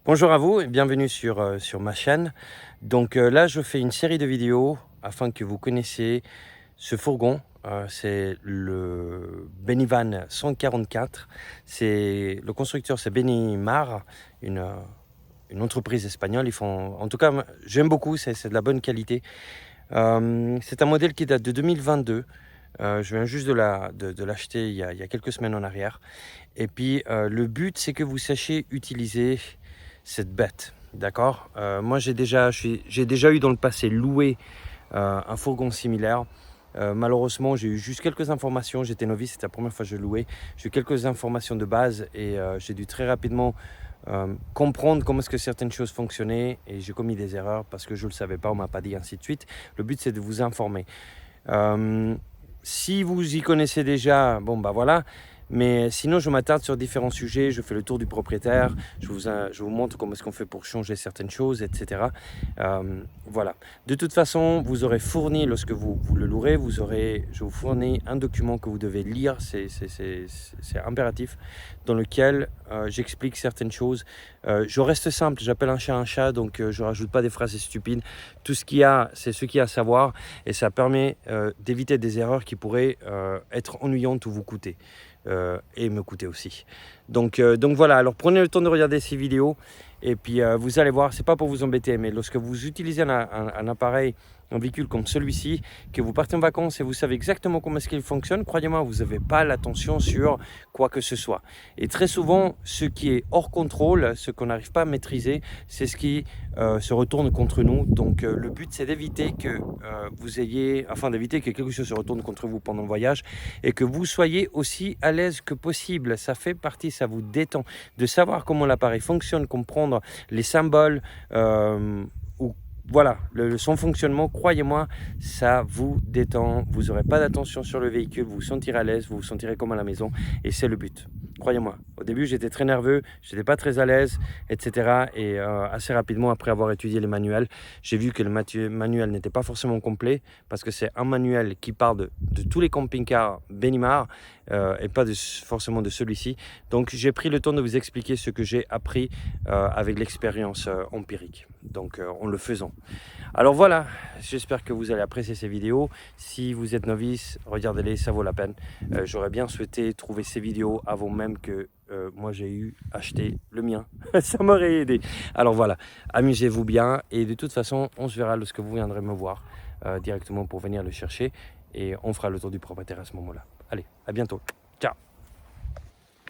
Bonjour à vous et bienvenue sur ma chaîne. Donc là, je fais une série de vidéos afin que vous connaissiez ce fourgon. C'est le Benivan 144. Le constructeur, c'est Benimar, une entreprise espagnole. Ils font, en tout cas, j'aime beaucoup, c'est de la bonne qualité. C'est un modèle qui date de 2022. Je viens juste de l'acheter il y a quelques semaines en arrière. Et puis, le but, c'est que vous sachiez utiliser cette bête. D'accord. Moi, j'ai déjà eu dans le passé loué un fourgon similaire. Malheureusement, j'ai eu juste quelques informations. J'étais novice, c'était la première fois que je louais. J'ai eu quelques informations de base et j'ai dû très rapidement comprendre comment est-ce que certaines choses fonctionnaient et j'ai commis des erreurs parce que je ne le savais pas, on ne m'a pas dit, ainsi de suite. Le but, c'est de vous informer. Si vous y connaissez déjà, bon bah voilà. Mais sinon, je m'attarde sur différents sujets, je fais le tour du propriétaire, je vous montre comment est-ce qu'on fait pour changer certaines choses, etc. Voilà. De toute façon, vous aurez fourni, lorsque vous le louerez, je vous fournis un document que vous devez lire, c'est impératif, dans lequel j'explique certaines choses. Je reste simple, j'appelle un chat, donc je ne rajoute pas des phrases stupides. Tout ce qu'il y a, c'est ce qu'il y a à savoir, et ça permet d'éviter des erreurs qui pourraient être ennuyantes ou vous coûter. Et me coûter aussi. Donc voilà, alors prenez le temps de regarder ces vidéos et puis vous allez voir, c'est pas pour vous embêter, mais lorsque vous utilisez un appareil, un véhicule comme celui-ci, que vous partez en vacances et vous savez exactement comment est-ce qu'il fonctionne, croyez-moi, vous n'avez pas l'attention sur quoi que ce soit. Et très souvent, ce qui est hors contrôle, ce qu'on n'arrive pas à maîtriser, c'est ce qui se retourne contre nous. Donc le but, c'est d'éviter que d'éviter que quelque chose se retourne contre vous pendant le voyage et que vous soyez aussi à l'aise que possible. Ça fait partie, ça vous détend de savoir comment l'appareil fonctionne, comprendre les symboles, voilà, son fonctionnement, croyez-moi, ça vous détend. Vous n'aurez pas d'attention sur le véhicule, vous vous sentirez à l'aise, vous vous sentirez comme à la maison et c'est le but. Croyez-moi, au début j'étais très nerveux, je n'étais pas très à l'aise, etc. Et assez rapidement, après avoir étudié les manuels, j'ai vu que le manuel n'était pas forcément complet parce que c'est un manuel qui parle de tous les camping-cars Benimar et pas forcément de celui-ci. Donc j'ai pris le temps de vous expliquer ce que j'ai appris avec l'expérience empirique, donc en le faisant. Alors voilà, j'espère que vous allez apprécier ces vidéos. Si vous êtes novice, regardez-les, ça vaut la peine. J'aurais bien souhaité trouver ces vidéos avant même que moi j'ai acheté le mien. Ça m'aurait aidé. Alors voilà, amusez-vous bien et de toute façon, on se verra lorsque vous viendrez me voir directement pour venir le chercher et on fera le tour du propriétaire à ce moment-là. Allez, à bientôt.